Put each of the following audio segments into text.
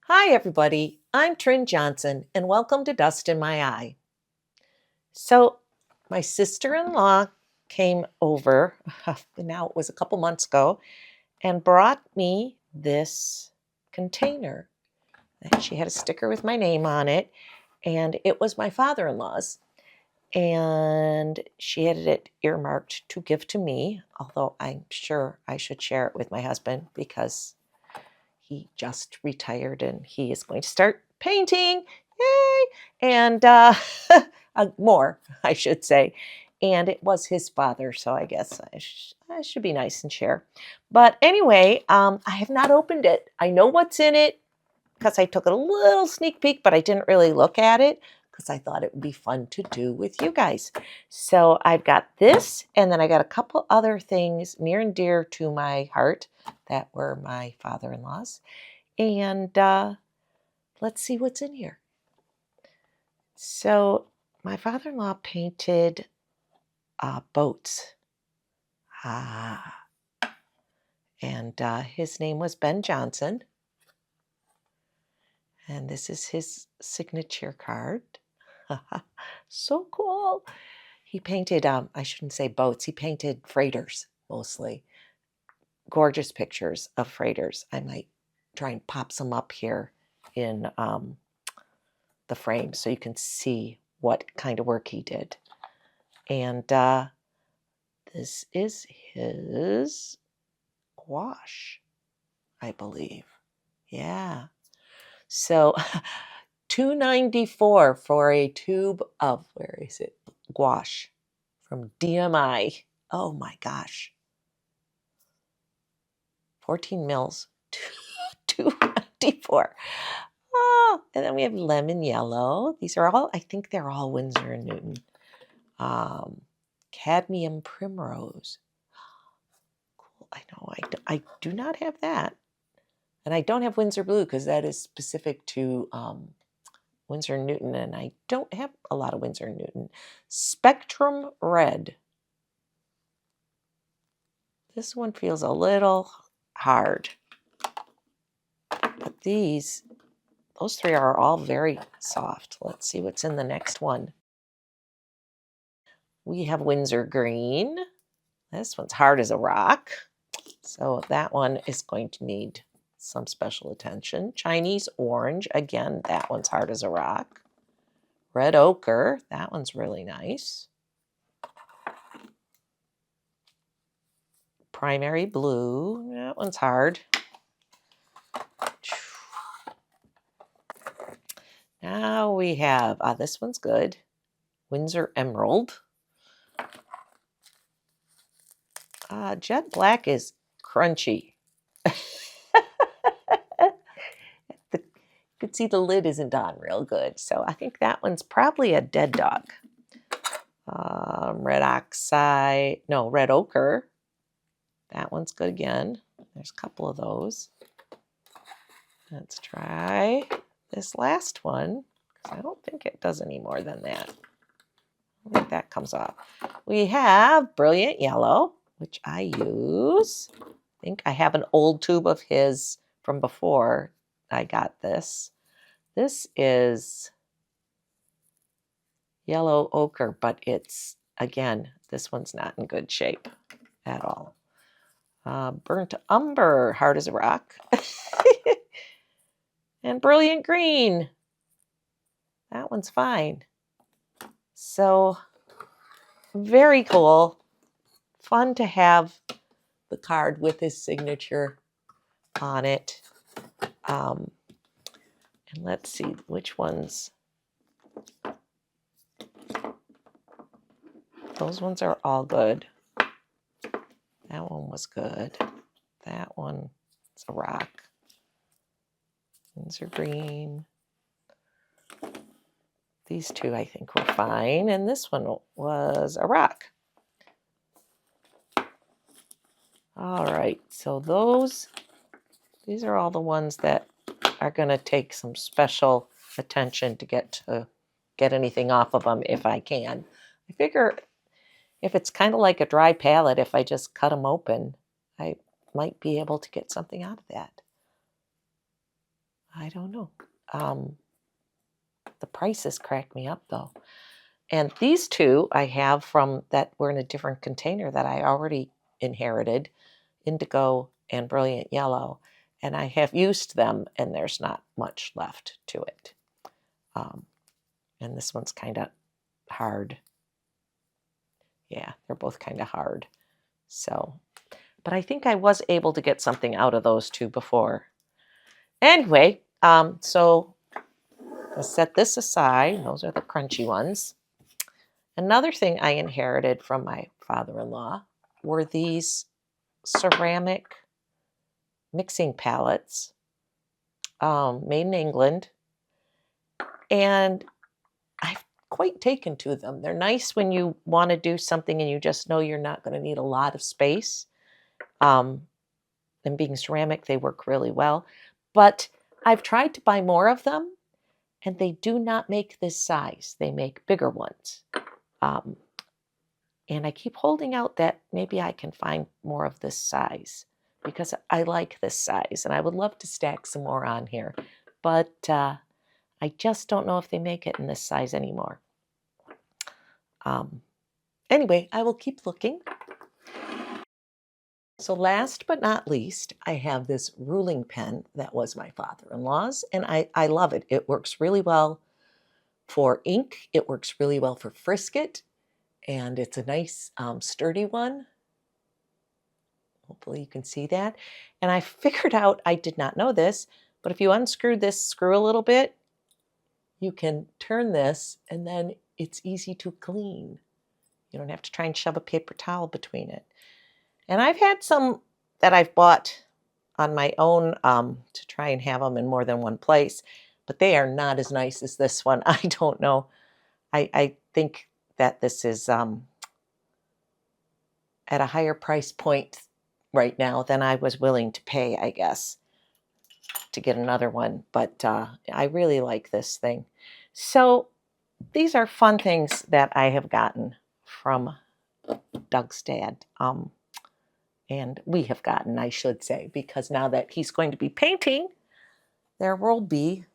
Hi, everybody. I'm Trin Johnson, and welcome to Dust in My Eye. So, my sister in law came over, now it was a couple months ago, and brought me this container. And she had a sticker with my name on it, and it was my father in law's. And she had it earmarked to give to me, although I'm sure I should share it with my husband because he just retired and he is going to start painting. Yay! And more, I should say. And it was his father, so I guess I should be nice and share. But anyway, I have not opened it. I know what's in it because I took a little sneak peek, but I didn't really look at it because I thought it would be fun to do with you guys. So I've got this, and then I got a couple other things near and dear to my heart that were my father-in-law's. And let's see what's in here. So my father-in-law painted boats. And his name was Ben Johnson. And this is his signature card. So cool. He painted, I shouldn't say boats, he painted freighters mostly. Gorgeous pictures of freighters. I might try and pop some up here in the frame so you can see what kind of work he did. And this is his gouache, I believe. Yeah. So $2.94 for a tube of, where is it? Gouache from DMI. Oh my gosh. 14 mils, $2.94. Oh, and then we have lemon yellow. These are all, I think they're all Winsor and Newton. Cadmium primrose. Cool. I know I do not have that. And I don't have Winsor blue because that is specific to Winsor Newton, and I don't have a lot of Winsor Newton. Spectrum red. This one feels a little hard. But those three are all very soft. Let's see what's in the next one. We have Winsor green. This one's hard as a rock. So that one is going to need some special attention. Chinese orange. Again, that one's hard as a rock. Red ochre. That one's really nice. Primary blue. That one's hard. Now we have, this one's good. Winsor emerald. Jet black is crunchy. You could see the lid isn't on real good. So I think that one's probably a dead dog. Red oxide, no, red ochre. That one's good again. There's a couple of those. Let's try this last one, because I don't think it does any more than that. I think that comes off. We have brilliant yellow, which I use. I think I have an old tube of his from before I got this. This is yellow ochre, but it's, again, this one's not in good shape at all. Burnt umber, hard as a rock. And brilliant green. That one's fine. So, very cool. Fun to have the card with his signature on it. And let's see which ones. Those ones are all good. That one was good. That one is a rock. These are green. These two I think were fine. And this one was a rock. All right. So these are all the ones that are going to take some special attention to get anything off of them if I can. I figure if it's kind of like a dry palette, if I just cut them open, I might be able to get something out of that. I don't know. The prices crack me up though. And these two I have from that were in a different container that I already inherited, indigo and brilliant yellow. And I have used them and there's not much left to it. And this one's kind of hard. Yeah, they're both kind of hard. So, but I think I was able to get something out of those two before. Anyway, so I'll set this aside. Those are the crunchy ones. Another thing I inherited from my father-in-law were these ceramic mixing palettes, made in England. And I've quite taken to them. They're nice when you want to do something and you just know you're not going to need a lot of space. And being ceramic, they work really well. But I've tried to buy more of them, and they do not make this size. They make bigger ones. And I keep holding out that maybe I can find more of this size because I like this size, and I would love to stack some more on here. But I just don't know if they make it in this size anymore. Anyway, I will keep looking. So last but not least, I have this ruling pen that was my father-in-law's, and I love it. It works really well for ink. It works really well for Frisket, and it's a nice sturdy one. Hopefully you can see that. And I figured out, I did not know this, but if you unscrew this screw a little bit, you can turn this and then it's easy to clean. You don't have to try and shove a paper towel between it. And I've had some that I've bought on my own to try and have them in more than one place, but they are not as nice as this one. I don't know. I think that this is at a higher price point right now than I was willing to pay, I guess, to get another one. But I really like this thing. So these are fun things that I have gotten from Doug's dad. And we have gotten, I should say, because now that he's going to be painting, there will be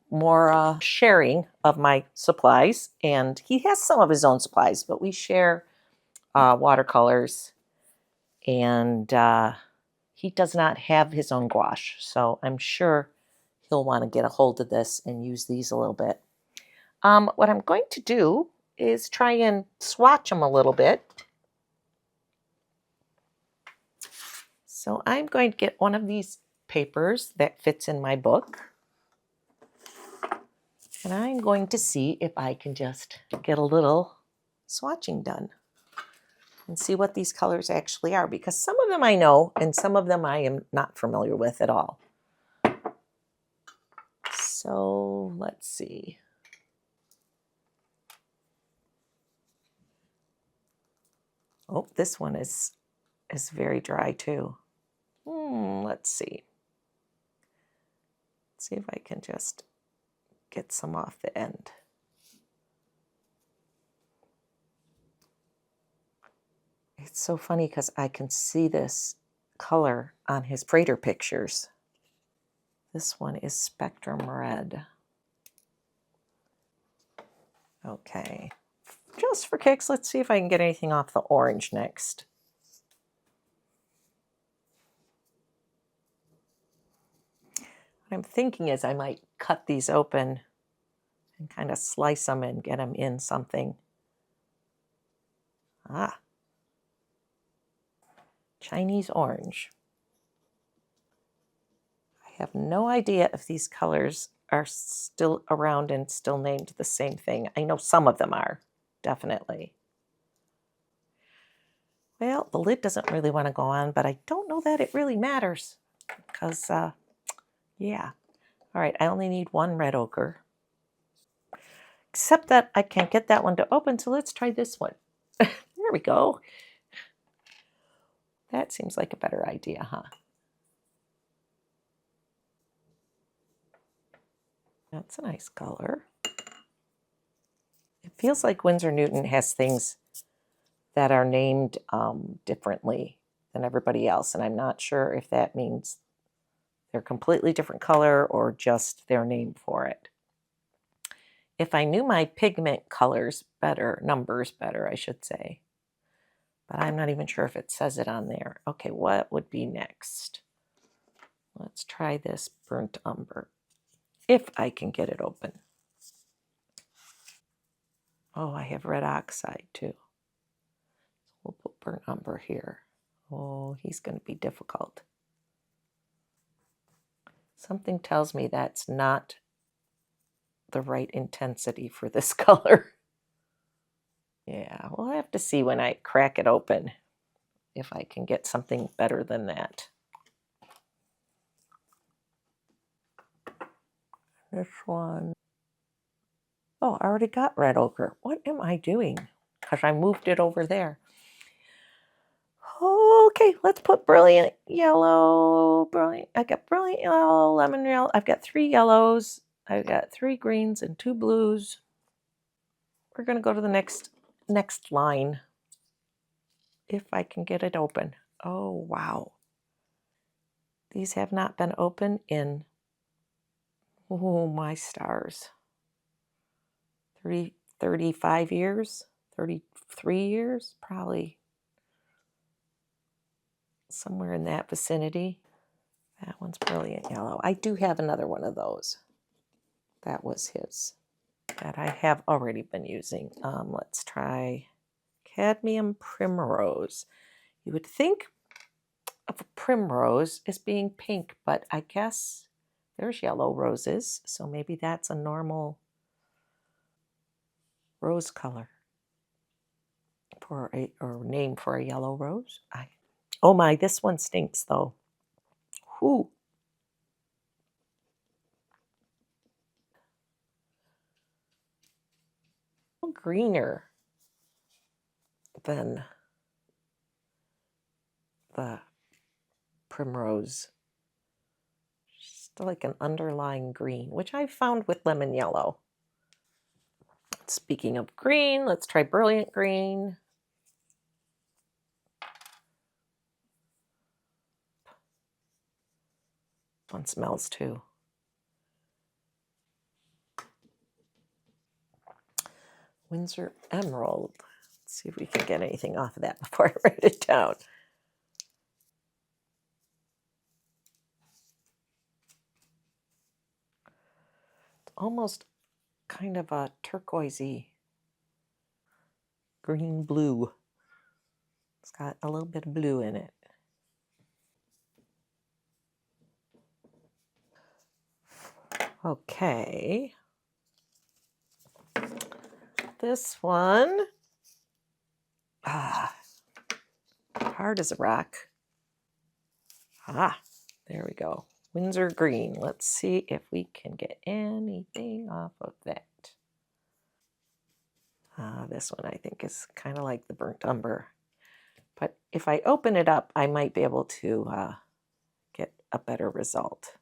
more sharing of my supplies. And he has some of his own supplies, but we share watercolors. And he does not have his own gouache. So I'm sure he'll want to get a hold of this and use these a little bit. What I'm going to do is try and swatch them a little bit. So I'm going to get one of these papers that fits in my book. And I'm going to see if I can just get a little swatching done and see what these colors actually are, because some of them I know and some of them I am not familiar with at all. So let's see. Oh, this one is very dry too. Let's see. Let's see if I can just get some off the end. It's so funny because I can see this color on his Prater pictures. This one is Spectrum Red. Okay, just for kicks, let's see if I can get anything off the orange next. What I'm thinking is I might cut these open and kind of slice them and get them in something. Chinese orange. I have no idea if these colors are still around and still named the same thing. I know some of them are, definitely. Well, the lid doesn't really want to go on, but I don't know that it really matters because, yeah. All right, I only need one red ochre. Except that I can't get that one to open, so let's try this one. There we go. That seems like a better idea, huh? That's a nice color. It feels like Winsor Newton has things that are named differently than everybody else, and I'm not sure if that means they're completely different color or just their name for it. If I knew my pigment colors better, numbers better, I should say. But I'm not even sure if it says it on there. Okay, what would be next? Let's try this burnt umber, if I can get it open. Oh, I have red oxide too. We'll put burnt umber here. Oh, he's going to be difficult. Something tells me that's not the right intensity for this color. Yeah, we'll have to see when I crack it open if I can get something better than that. This one. Oh, I already got red ochre. What am I doing? Because I moved it over there. Okay, let's put brilliant yellow. Brilliant. I got brilliant yellow, lemon yellow. I've got 3 yellows. I've got 3 greens and 2 blues. We're going to go to the next line. If I can get it open. Oh, wow. These have not been open in, oh, my stars. 35 years, 33 years, probably somewhere in that vicinity. That one's brilliant yellow. I do have another one of those. That was his that I have already been using. Let's try cadmium primrose. You would think of a primrose as being pink, but I guess there's yellow roses, so maybe that's a normal rose color for or name for a yellow rose. Oh my, this one stinks though. Whew. Greener than the primrose. Just like an underlying green, which I found with lemon yellow. Speaking of green, let's try brilliant green. One smells too. Winsor Emerald. Let's see if we can get anything off of that before I write it down. It's almost kind of a turquoisey green blue. It's got a little bit of blue in it. Okay. This one, hard as a rock. There we go. Winsor green. Let's see if we can get anything off of that. This one I think is kind of like the burnt umber. But if I open it up, I might be able to get a better result,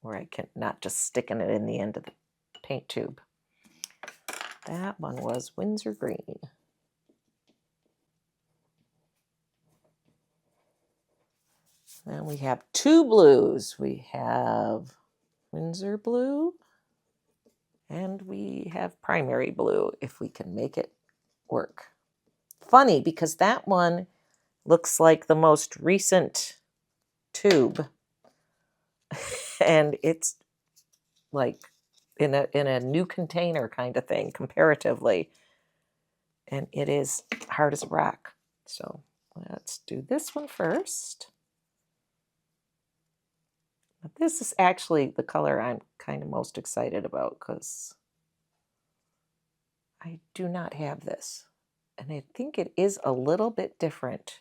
where I can not just sticking it in the end of the paint tube. That one was Winsor green. Then we have 2 blues. We have Winsor blue and we have primary blue, if we can make it work. Funny, because that one looks like the most recent tube and it's like in a new container kind of thing comparatively, and it is hard as a rock. So let's do this one first. This is actually the color I'm kind of most excited about because I do not have this, and I think it is a little bit different.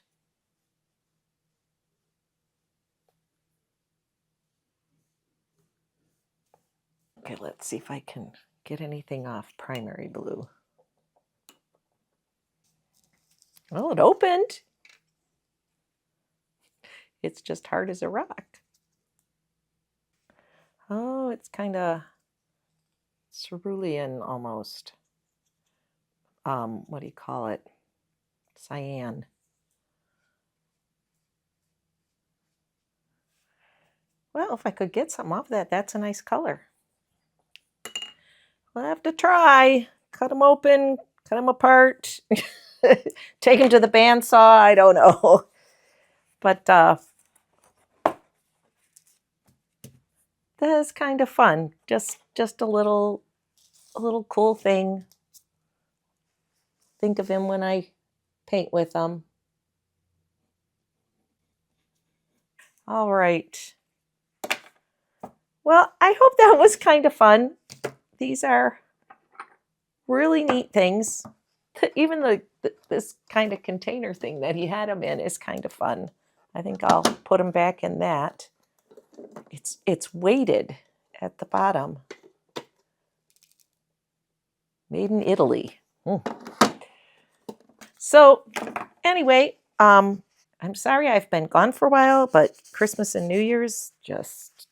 Okay, let's see if I can get anything off primary blue. Oh, it opened. It's just hard as a rock. Oh, it's kind of cerulean almost. What do you call it? Cyan. Well, if I could get something off that, that's a nice color. We'll have to try. Cut them open, cut them apart, take them to the bandsaw. I don't know. But that is kind of fun. Just a little cool thing. Think of him when I paint with him. All right. Well, I hope that was kind of fun. These are really neat things. Even this kind of container thing that he had them in is kind of fun. I think I'll put them back in that. It's weighted at the bottom. Made in Italy. So anyway, I'm sorry I've been gone for a while, but Christmas and New Year's just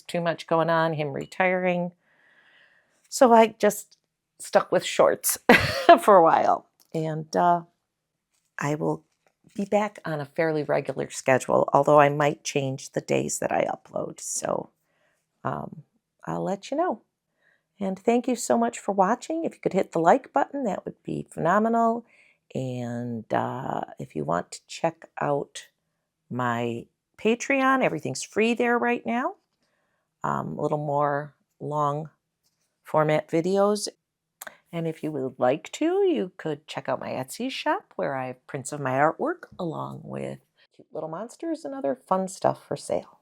too much going on, him retiring. So I just stuck with shorts for a while. And I will be back on a fairly regular schedule, although I might change the days that I upload. So I'll let you know. And thank you so much for watching. If you could hit the like button, that would be phenomenal. And if you want to check out my Patreon, everything's free there right now. A little more long format videos. And if you would like to, you could check out my Etsy shop where I have prints of my artwork along with cute little monsters and other fun stuff for sale.